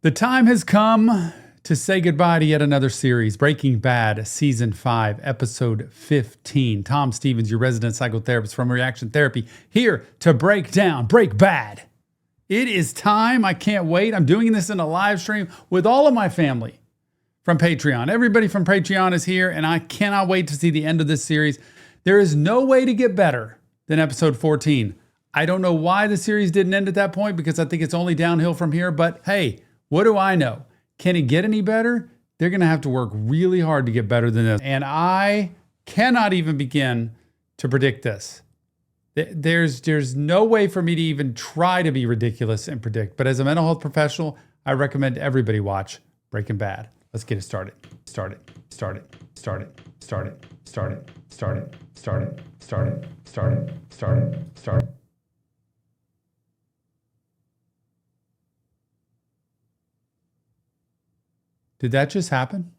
The time has come to say goodbye to yet another series, Breaking Bad, Season 5, Episode 15. Tom Stevens, your resident psychotherapist from Reaction Therapy, here to break bad. It is time. I can't wait. I'm doing this in a live stream with all of my family from Patreon. Everybody from Patreon is here, and I cannot wait to see the end of this series. There is no way to get better than Episode 14. I don't know why the series didn't end at that point, because I think it's only downhill from here, but hey, what do I know? Can it get any better? They're going to have to work really hard to get better than this. And I cannot even begin to predict this. There's no way for me to even try to be ridiculous and predict. But as a mental health professional, I recommend everybody watch Breaking Bad. Let's get it started. Did that just happen?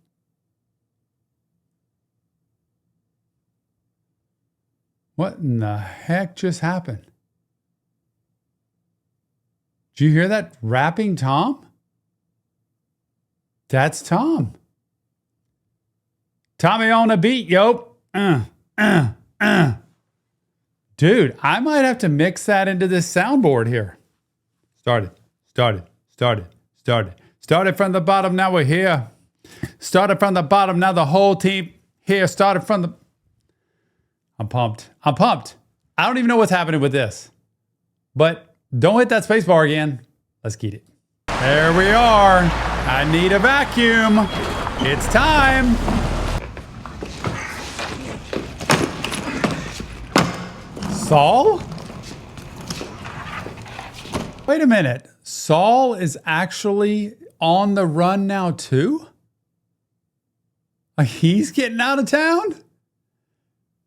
What in the heck just happened? Did you hear that rapping Tom? That's Tom. Tommy on the beat, yo. Dude, I might have to mix that into this soundboard here. Started from the bottom, now we're here. Started from the bottom, now the whole team here. Started from the... I'm pumped. I don't even know what's happening with this. But don't hit that space bar again. Let's get it. There we are. I need a vacuum. It's time. Saul? Wait a minute. Saul is actually on the run now too? He's getting out of town?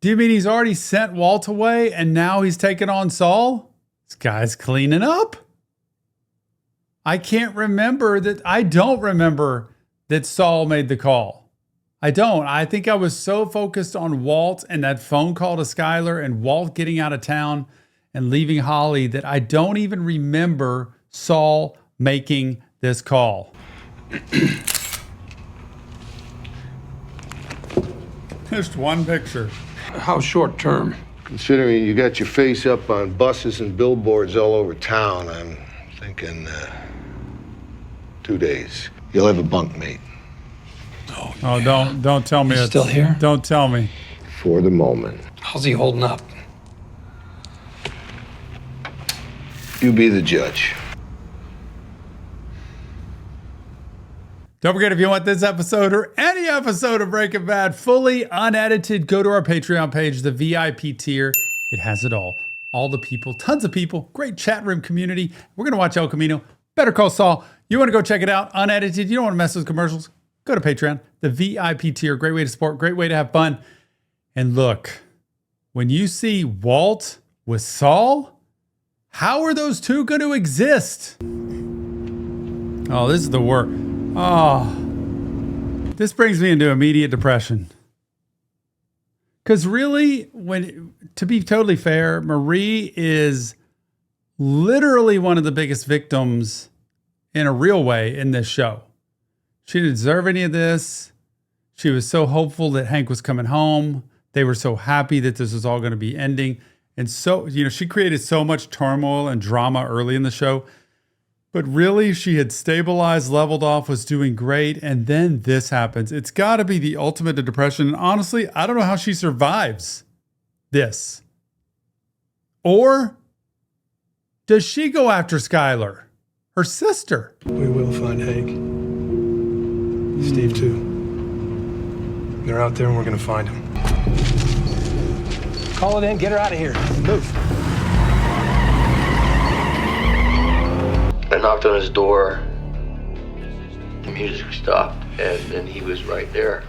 Do you mean he's already sent Walt away and now he's taking on Saul? This guy's cleaning up. I don't remember that Saul made the call. I don't. I think I was so focused on Walt and that phone call to Skylar and Walt getting out of town and leaving Holly that I don't even remember Saul making this call. Just one picture. How short term? Considering you got your face up on buses and billboards all over town, I'm thinking 2 days. You'll have a bunkmate. Oh, don't tell me. He's still here? Don't tell me. For the moment. How's he holding up? You be the judge. Don't forget, if you want this episode or any episode of Breaking Bad fully unedited, go to our Patreon page, the VIP tier. It has it all. All the people, tons of people, great chat room community. We're going to watch El Camino. Better Call Saul. You want to go check it out, unedited. You don't want to mess with commercials. Go to Patreon, the VIP tier. Great way to support, great way to have fun. And look, when you see Walt with Saul, how are those two going to exist? Oh, this is the worst. Oh, this brings me into immediate depression. Because really, to be totally fair, Marie is literally one of the biggest victims in a real way in this show. She didn't deserve any of this. She was so hopeful that Hank was coming home. They were so happy that this was all going to be ending. And so, she created so much turmoil and drama early in the show. But really, she had stabilized, leveled off, was doing great, and then this happens. It's got to be the ultimate of depression. And honestly, I don't know how she survives this. Or does she go after Skylar, her sister? We will find Hank. Steve, too. They're out there and we're going to find him. Call it in, get her out of here. Move. I knocked on his door. The music stopped, and then he was right there.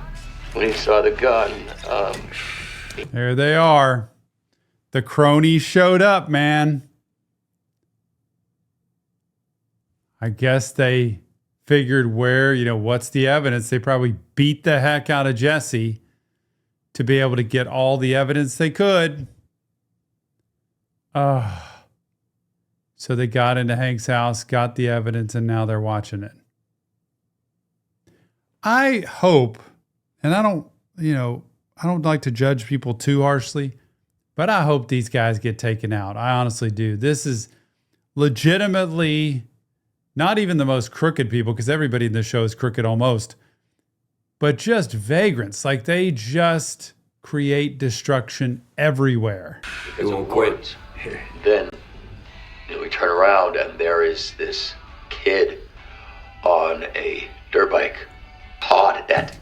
When he saw the gun, there they are. The cronies showed up, man. I guess they figured what's the evidence? They probably beat the heck out of Jesse to be able to get all the evidence they could. So they got into Hank's house, got the evidence, and now they're watching it. I hope, and I don't like to judge people too harshly, but I hope these guys get taken out. I honestly do. This is legitimately not even the most crooked people, because everybody in this show is crooked almost, but just vagrants. Like, they just create destruction everywhere. They won't quit. Then we turn around and there is this kid on a dirt bike. Todd, that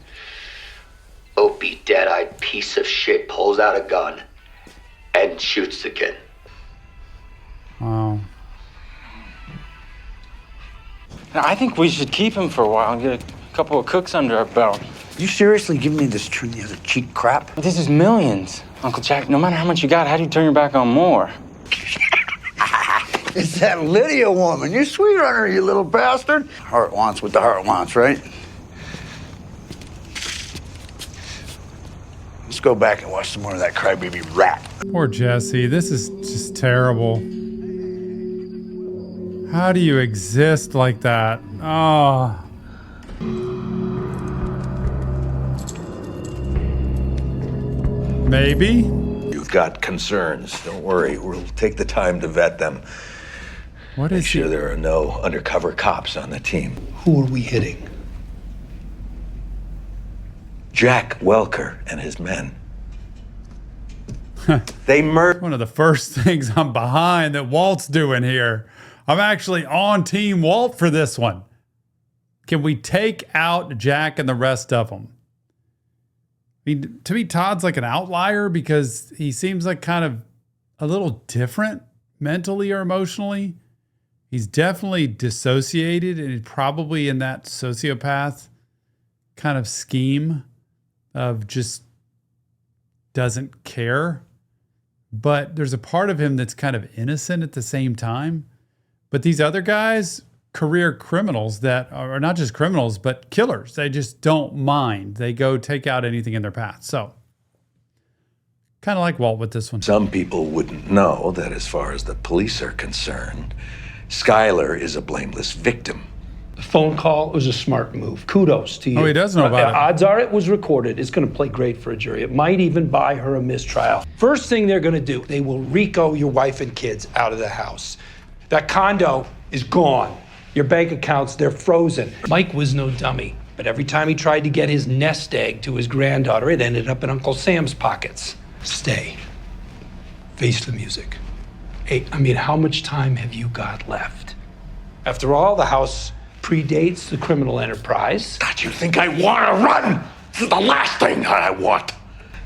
opie, dead-eyed piece of shit, pulls out a gun and shoots the kid. Wow. I think we should keep him for a while and get a couple of cooks under our belt. You seriously giving me this turn the other cheek crap? This is millions, Uncle Jack. No matter how much you got, how do you turn your back on more? It's that Lydia woman. You sweet on her, you little bastard. Heart wants what the heart wants, right? Let's go back and watch some more of that crybaby rat. Poor Jesse. This is just terrible. How do you exist like that? Oh. Maybe? You've got concerns. Don't worry. We'll take the time to vet them. What is Make sure he? there are no undercover cops on the team. Who are we hitting? Jack Welker and his men. They murdered. One of the first things I'm behind that Walt's doing here. I'm actually on Team Walt for this one. Can we take out Jack and the rest of them? I mean, to me, Todd's like an outlier because he seems like kind of a little different mentally or emotionally. He's definitely dissociated and probably in that sociopath kind of scheme of just doesn't care. But there's a part of him that's kind of innocent at the same time. But these other guys, career criminals that are not just criminals, but killers. They just don't mind. They go take out anything in their path. So, kind of like Walt with this one. Some people wouldn't know that as far as the police are concerned, Skylar is a blameless victim. The phone call was a smart move. Kudos to you. Oh, he does know about it. Odds are it was recorded. It's going to play great for a jury. It might even buy her a mistrial. First thing they're going to do, they will RICO your wife and kids out of the house. That condo is gone. Your bank accounts, they're frozen. Mike was no dummy, but every time he tried to get his nest egg to his granddaughter, it ended up in Uncle Sam's pockets. Stay. Face the music. Hey, how much time have you got left? After all, the house predates the criminal enterprise. God, you think I want to run? This is the last thing I want.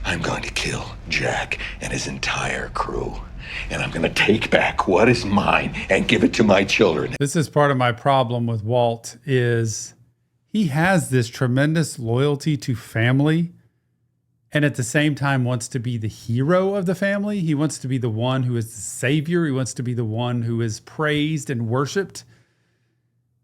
I'm going to kill Jack and his entire crew. And I'm going to take back what is mine and give it to my children. This is part of my problem with Walt is he has this tremendous loyalty to family and at the same time wants to be the hero of the family. He wants to be the one who is the savior. He wants to be the one who is praised and worshiped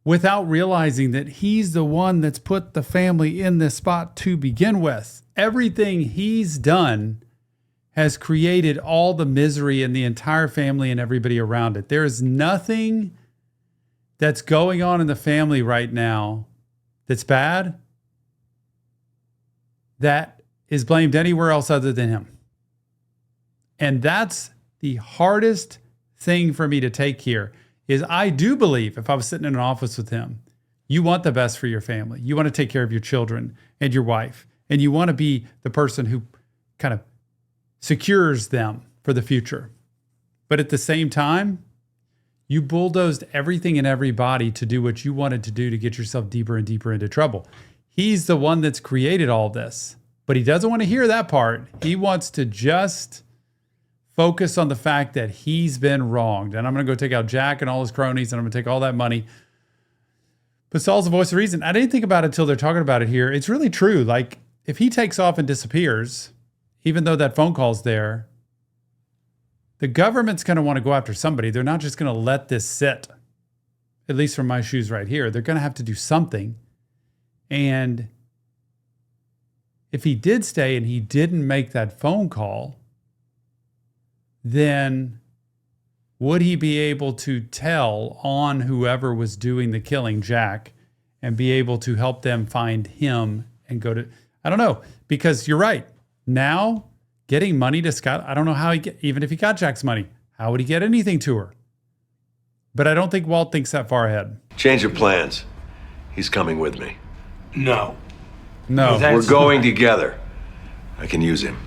without realizing that he's the one that's put the family in this spot to begin with. Everything he's done has created all the misery in the entire family and everybody around it. There is nothing that's going on in the family right now that's bad that is blamed anywhere else other than him. And that's the hardest thing for me to take here is I do believe if I was sitting in an office with him, you want the best for your family. You want to take care of your children and your wife, and you want to be the person who kind of secures them for the future. But at the same time, you bulldozed everything and everybody to do what you wanted to do to get yourself deeper and deeper into trouble. He's the one that's created all this, but he doesn't want to hear that part. He wants to just focus on the fact that he's been wronged. And I'm going to go take out Jack and all his cronies, and I'm going to take all that money. But Saul's the voice of reason. I didn't think about it until they're talking about it here. It's really true. Like, if he takes off and disappears, even though that phone call's there, the government's going to want to go after somebody. They're not just going to let this sit, at least from my shoes right here. They're going to have to do something. And if he did stay and he didn't make that phone call, then would he be able to tell on whoever was doing the killing, Jack, and be able to help them find him and go to, I don't know, because you're right. Now, getting money to Scott, I don't know how even if he got Jack's money, how would he get anything to her? But I don't think Walt thinks that far ahead. Change of plans. He's coming with me. No. No. We're going together. I can use him.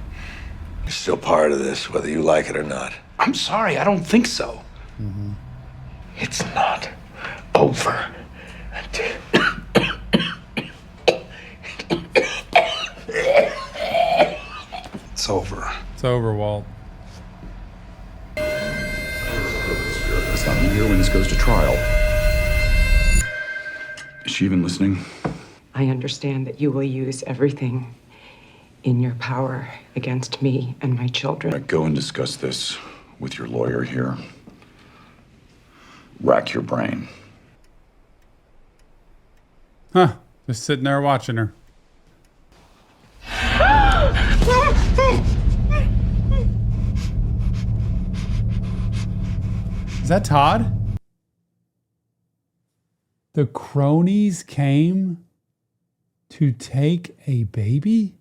He's still part of this, whether you like it or not. I'm sorry, I don't think so. Mm-hmm. It's not over until... It's over. It's over, Walt. It's not in here when this goes to trial. Is she even listening? I understand that you will use everything in your power against me and my children. Go and discuss this with your lawyer here. Rack your brain. Huh. Just sitting there watching her. Is that Todd? The cronies came to take a baby?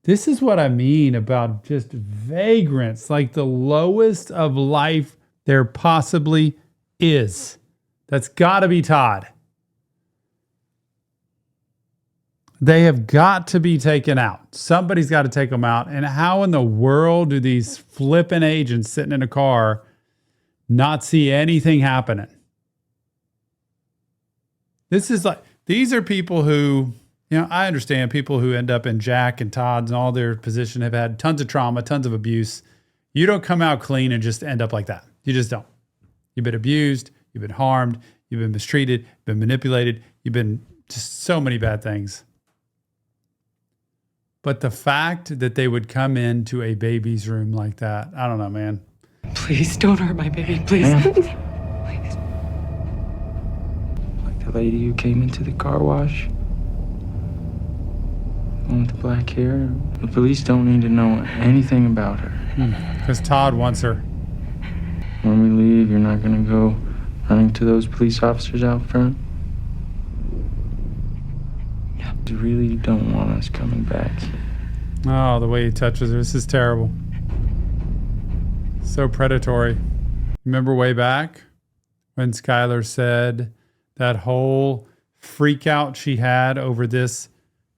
This is what I mean about just vagrants, like the lowest of life there possibly is. That's got to be Todd. They have got to be taken out. Somebody's got to take them out. And how in the world do these flippin' agents sitting in a car not see anything happening? This is like, these are people who, you know, I understand people who end up in Jack and Todd's and all their position have had tons of trauma, tons of abuse. You don't come out clean and just end up like that. You just don't. You've been abused. You've been harmed. You've been mistreated, been manipulated. You've been just so many bad things. But the fact that they would come into a baby's room like that, I don't know, man. Please don't hurt my baby, please. Like the lady who came into the car wash. The one with the black hair. The police don't need to know anything about her. Because Todd wants her. When we leave, you're not gonna go running to those police officers out front? You really don't want us coming back. Oh, the way he touches her. This is terrible. So predatory. Remember way back when Skylar said that whole freak out she had over this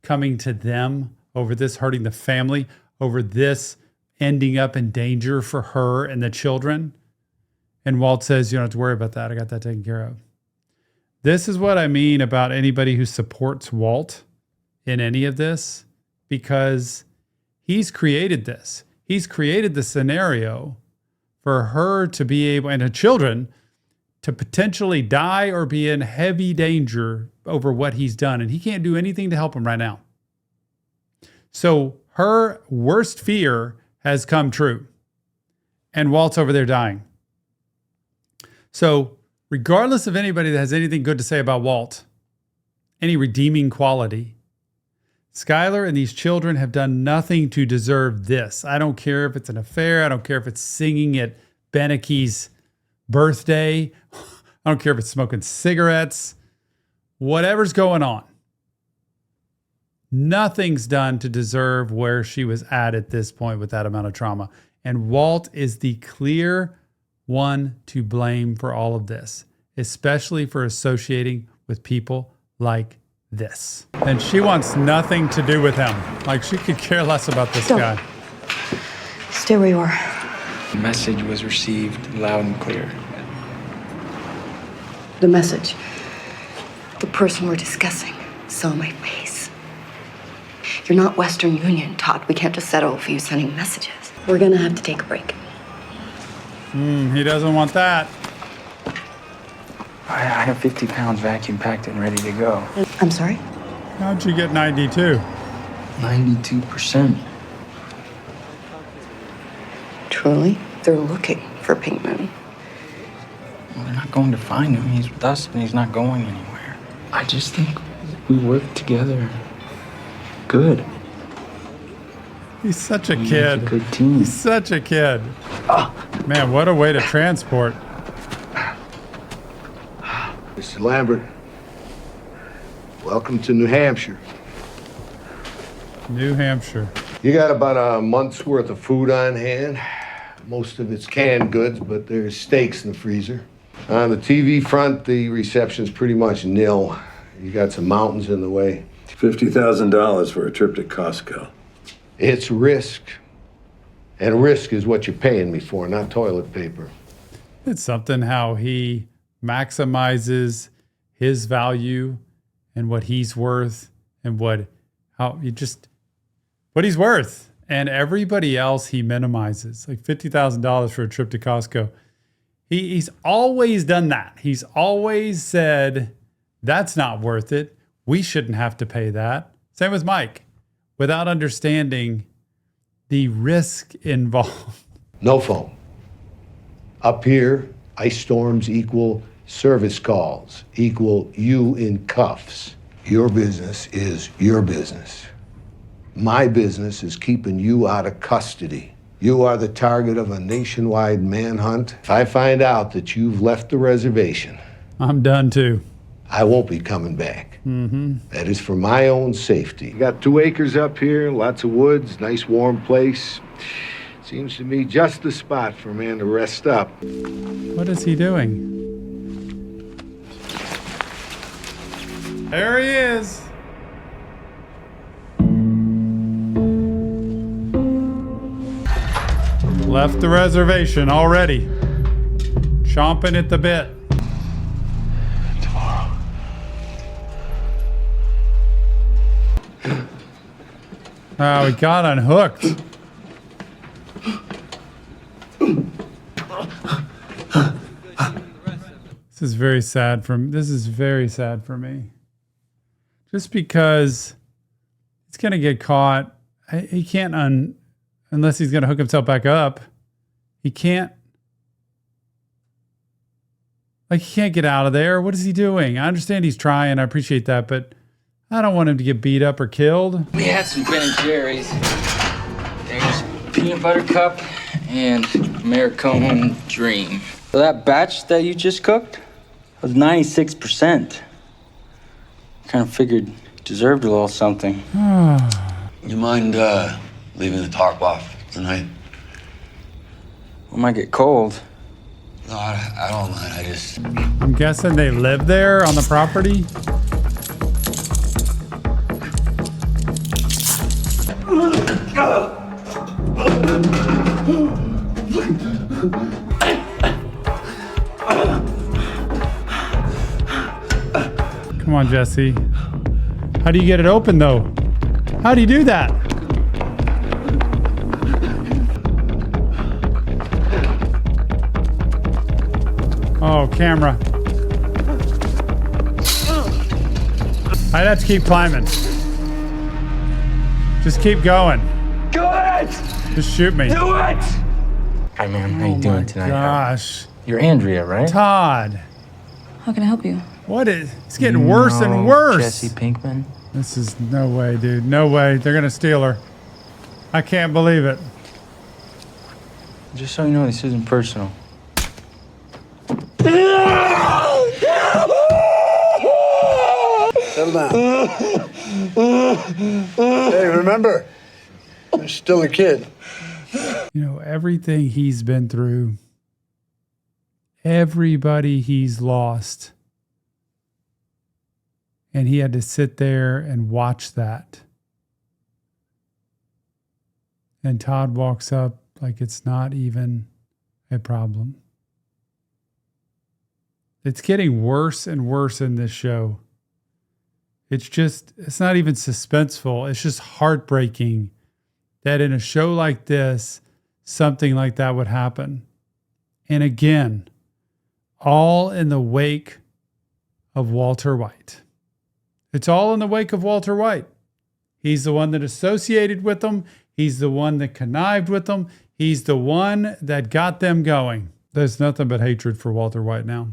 coming to them, over this hurting the family, over this ending up in danger for her and the children? And Walt says, you don't have to worry about that. I got that taken care of. This is what I mean about anybody who supports Walt in any of this, because he's created this. He's created the scenario for her to be able, and her children, to potentially die or be in heavy danger over what he's done. And he can't do anything to help him right now. So her worst fear has come true. And Walt's over there dying. So regardless of anybody that has anything good to say about Walt, any redeeming quality, Skylar and these children have done nothing to deserve this. I don't care if it's an affair. I don't care if it's singing at Beneke's birthday. I don't care if it's smoking cigarettes. Whatever's going on. Nothing's done to deserve where she was at this point with that amount of trauma. And Walt is the clear one to blame for all of this, especially for associating with people like this. And she wants nothing to do with him. Like, she could care less about this guy. Stay where you are. The message was received loud and clear. The message. The person we're discussing saw my face. You're not Western Union, Todd. We can't just settle for you sending messages. We're gonna have to take a break. He doesn't want that. I have 50 pounds vacuum packed and ready to go. I'm sorry? How'd you get 92? 92%. Truly? They're looking for Pink Moon. Well, they're not going to find him. He's with us and he's not going anywhere. I just think we work together good. He's such a We kid. make a good team. He's such a kid. Man, what a way to transport. Mr. Lambert, Welcome to New Hampshire. New Hampshire. You got about a month's worth of food on hand. Most of it's canned goods, but there's steaks in the freezer. On the TV front, the reception's pretty much nil. You got some mountains in the way. $50,000 for a trip to Costco. It's risk. And risk is what you're paying me for, not toilet paper. It's something how he maximizes his value and what he's worth and what he's worth. And everybody else he minimizes. Like $50,000 for a trip to Costco. He's always done that. He's always said, that's not worth it. We shouldn't have to pay that. Same with Mike, without understanding the risk involved. No phone. Up here, ice storms equal service calls, equal you in cuffs. Your business is your business. My business is keeping you out of custody. You are the target of a nationwide manhunt. If I find out that you've left the reservation, I'm done too. I won't be coming back. Mm-hmm. That is for my own safety. Got 2 acres up here, lots of woods, nice warm place. Seems to me just the spot for a man to rest up. What is he doing? There he is. Left the reservation already. Chomping at the bit. Tomorrow. Oh, he got unhooked. This is very sad for me. Just because he's going to get caught. He can't unless he's going to hook himself back up. He can't get out of there. What is he doing? I understand he's trying. I appreciate that, but I don't want him to get beat up or killed. We had some Ben and Jerry's. There's peanut butter cup and Americone Dream. So that batch that you just cooked was 96%. Kind of figured you deserved a little something. You mind leaving the tarp off tonight? We might get cold. No, I don't mind. I just... I'm guessing they live there on the property. Come on, Jesse. How do you get it open, though? How do you do that? Oh, camera. I'd have to keep climbing. Just keep going. Do it! Just shoot me. Do it! Hi, ma'am. How you doing tonight? Gosh. You're Andrea, right? Todd. How can I help you? What is... It's getting worse and worse. Jesse Pinkman? This is... No way, dude. No way. They're going to steal her. I can't believe it. Just so you know, this isn't personal. Settle down. Hey, remember, you're still a kid. You know, everything he's been through, everybody he's lost, and he had to sit there and watch that. And Todd walks up like it's not even a problem. It's getting worse and worse in this show. It's not even suspenseful. It's just heartbreaking that in a show like this, something like that would happen. And again, all in the wake of Walter White. It's all in the wake of Walter White. He's the one that associated with them. He's the one that connived with them. He's the one that got them going. There's nothing but hatred for Walter White now.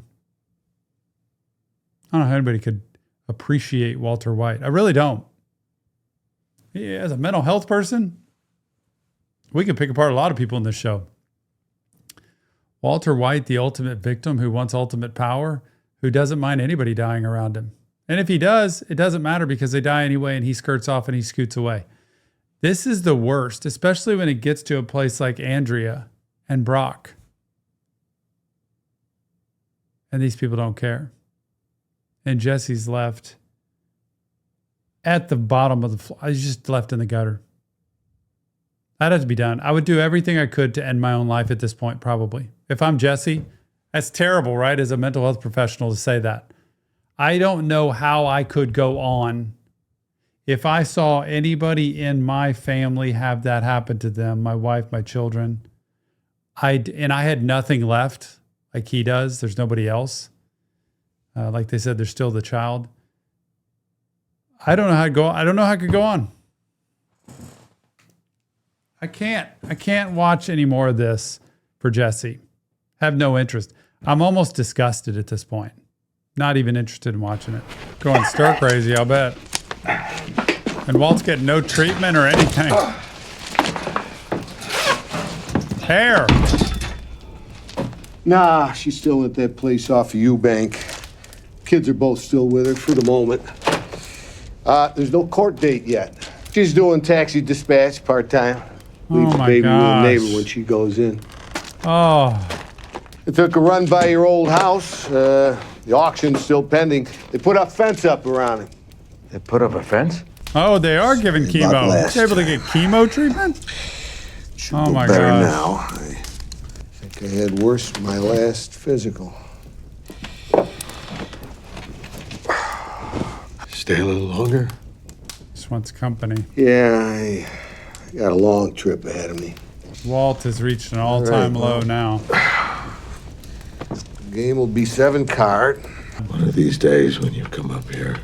I don't know how anybody could appreciate Walter White. I really don't. As a mental health person, we can pick apart a lot of people in this show. Walter White, the ultimate victim who wants ultimate power, who doesn't mind anybody dying around him. And if he does, it doesn't matter because they die anyway and he skirts off and he scoots away. This is the worst, especially when it gets to a place like Andrea and Brock. And these people don't care. And Jesse's left at the bottom of the floor. He's just left in the gutter. That has to be done. I would do everything I could to end my own life at this point, probably. If I'm Jesse, that's terrible, right? As a mental health professional to say that. I don't know how I could go on if I saw anybody in my family have that happen to them, my wife, my children, I had nothing left like he does. There's nobody else. Like they said, there's still the child. I don't know how to go. I don't know how I could go on. I can't watch any more of this for Jesse. Have no interest. I'm almost disgusted at this point. Not even interested in watching it. Going stir crazy, I'll bet. And Walt's getting no treatment or anything. Hair. Nah, she's still at that place off of Eubank. Kids are both still with her for the moment. There's no court date yet. She's doing taxi dispatch part-time. Leaves the baby with a neighbor when she goes in. Oh. I took a run by your old house. The auction's still pending. They put a fence up around it. They put up a fence? Oh, they are giving chemo. They're able to get chemo treatment? Oh my better gosh. now. I think I had worse in my last physical. Stay a little longer? Just wants company. Yeah, I got a long trip ahead of me. Walt has reached an all-time low now. The game will be 7 card. One of these days when you come up here,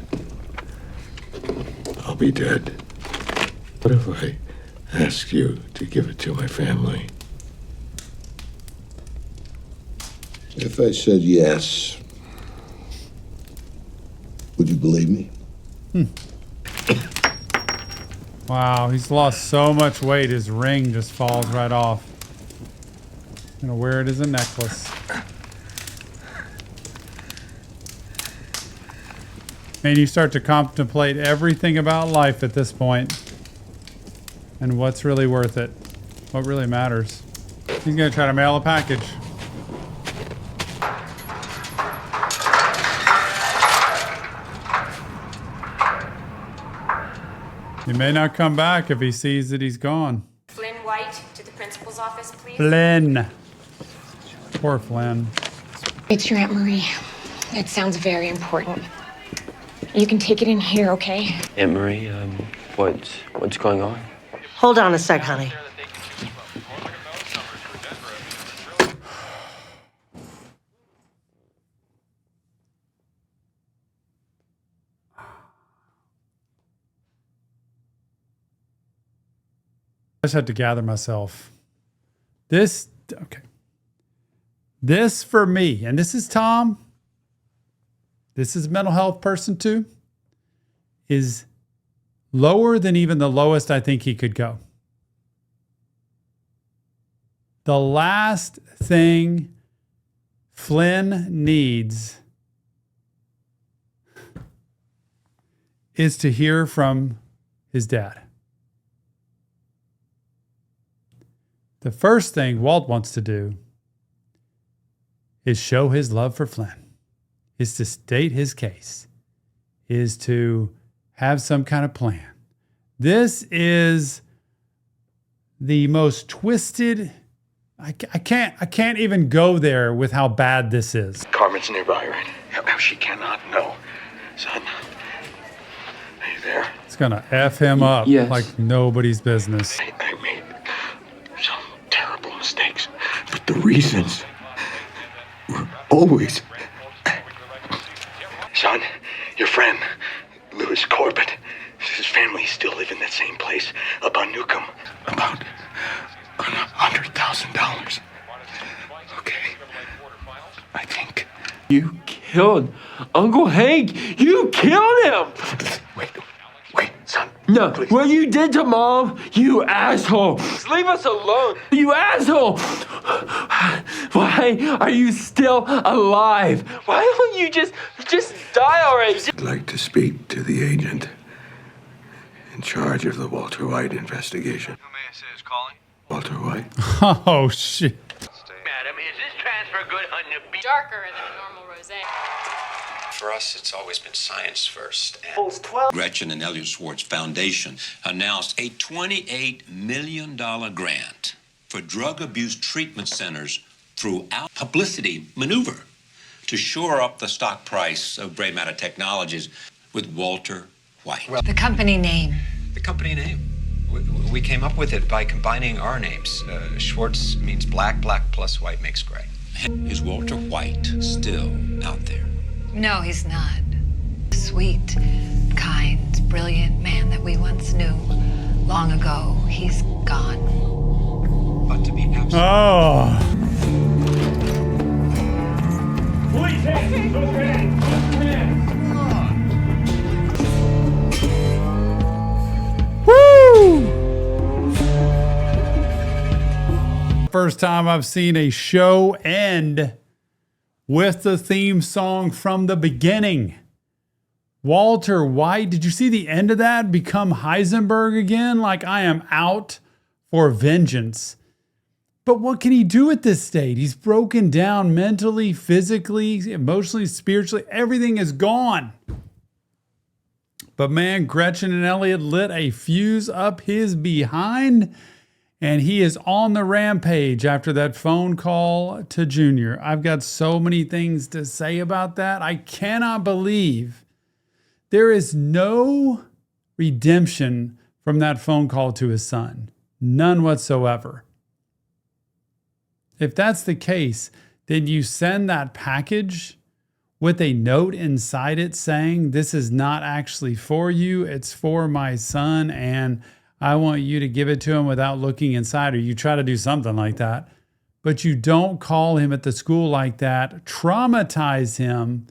I'll be dead. What if I ask you to give it to my family? If I said yes, would you believe me? Wow, he's lost so much weight, his ring just falls right off. Gonna wear it as a necklace. And you start to contemplate everything about life at this point. And what's really worth it. What really matters. He's gonna try to mail a package. He may not come back if he sees that he's gone. Flynn White to the principal's office, please. Flynn. Poor Flynn. It's your Aunt Marie. It sounds very important. You can take it in here, okay? Aunt Marie, what's going on? Hold on a sec, honey. I just had to gather myself. This for me, and this is Tom, this is a mental health person too, is lower than even the lowest I think he could go. The last thing Flynn needs is to hear from his dad. The first thing Walt wants to do is show his love for Flynn, is to state his case, is to have some kind of plan. This is the most twisted. I can't even go there with how bad this is. Carmen's nearby, right? How she cannot know. Son, are you there? It's gonna F him up like nobody's business. I made some terrible mistakes, but the reasons were always... Son, your friend, Louis Corbett, his family still live in that same place up on Newcomb. About $100,000. Okay. I think. You killed Uncle Hank! You killed him! Wait, son. No, what you did to Mom, you asshole. Leave us alone, you asshole. Why are you still alive? Why don't you just die already? I'd like to speak to the agent in charge of the Walter White investigation. Who may I say is calling? Walter White. Oh, shit. Madam, is this transfer good on the darker than a normal rosé? For us, it's always been science first. Gretchen and Elliot Schwartz Foundation announced a $28 million grant for drug abuse treatment centers throughout publicity maneuver to shore up the stock price of gray matter technologies with Walter White. Well, the company name. The company name? We came up with it by combining our names. Schwartz means black, black plus white makes gray. Is Walter White still out there? No, he's not. Sweet, kind, brilliant man that we once knew long ago. He's gone. But to be absolute. Oh. Woo! First time I've seen a show end with the theme song from the beginning. Walter White, did you see the end of that? Become Heisenberg again? Like, I am out for vengeance. But what can he do at this state? He's broken down mentally, physically, emotionally, spiritually. Everything is gone. But man, Gretchen and Elliot lit a fuse up his behind, and he is on the rampage after that phone call to Junior. I've got so many things to say about that. I cannot believe there is no redemption from that phone call to his son. None whatsoever. If that's the case, then you send that package with a note inside it saying, this is not actually for you, it's for my son, and I want you to give it to him without looking inside, or you try to do something like that. But you don't call him at the school like that, traumatize him,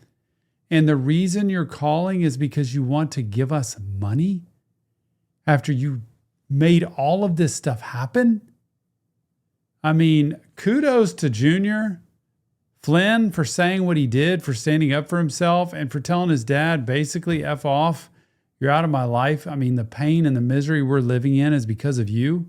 and the reason you're calling is because you want to give us money after you made all of this stuff happen? I mean, kudos to Junior Flynn for saying what he did, for standing up for himself, and for telling his dad, basically, F off, you're out of my life. I mean, the pain and the misery we're living in is because of you.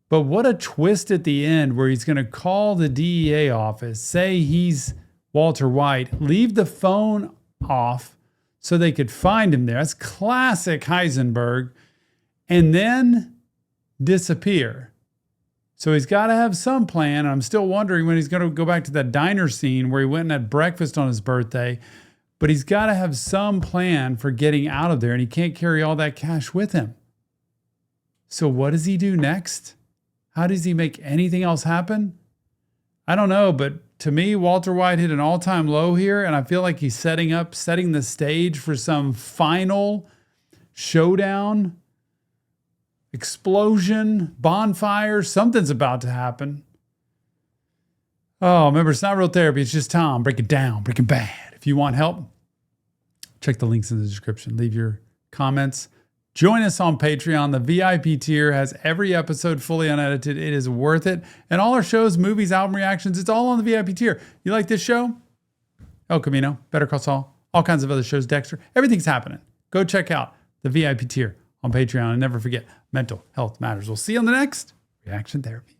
But what a twist at the end where he's going to call the DEA office, say he's Walter White, leave the phone off so they could find him there. That's classic Heisenberg. And then disappear. So he's got to have some plan. I'm still wondering when he's going to go back to that diner scene where he went and had breakfast on his birthday. But he's got to have some plan for getting out of there, and he can't carry all that cash with him. So what does he do next? How does he make anything else happen? I don't know, but to me, Walter White hit an all-time low here, and I feel like he's setting the stage for some final showdown, explosion, bonfire. Something's about to happen. Oh, remember, it's not real therapy. It's just Tom. Break it down. Breaking Bad. If you want help, check the links in the description. Leave your comments. Join us on Patreon. The VIP tier has every episode fully unedited. It is worth it. And all our shows, movies, album reactions, it's all on the VIP tier. You like this show? El Camino, Better Call Saul, all kinds of other shows, Dexter. Everything's happening. Go check out the VIP tier on Patreon. And never forget, mental health matters. We'll see you on the next Reaction Therapy.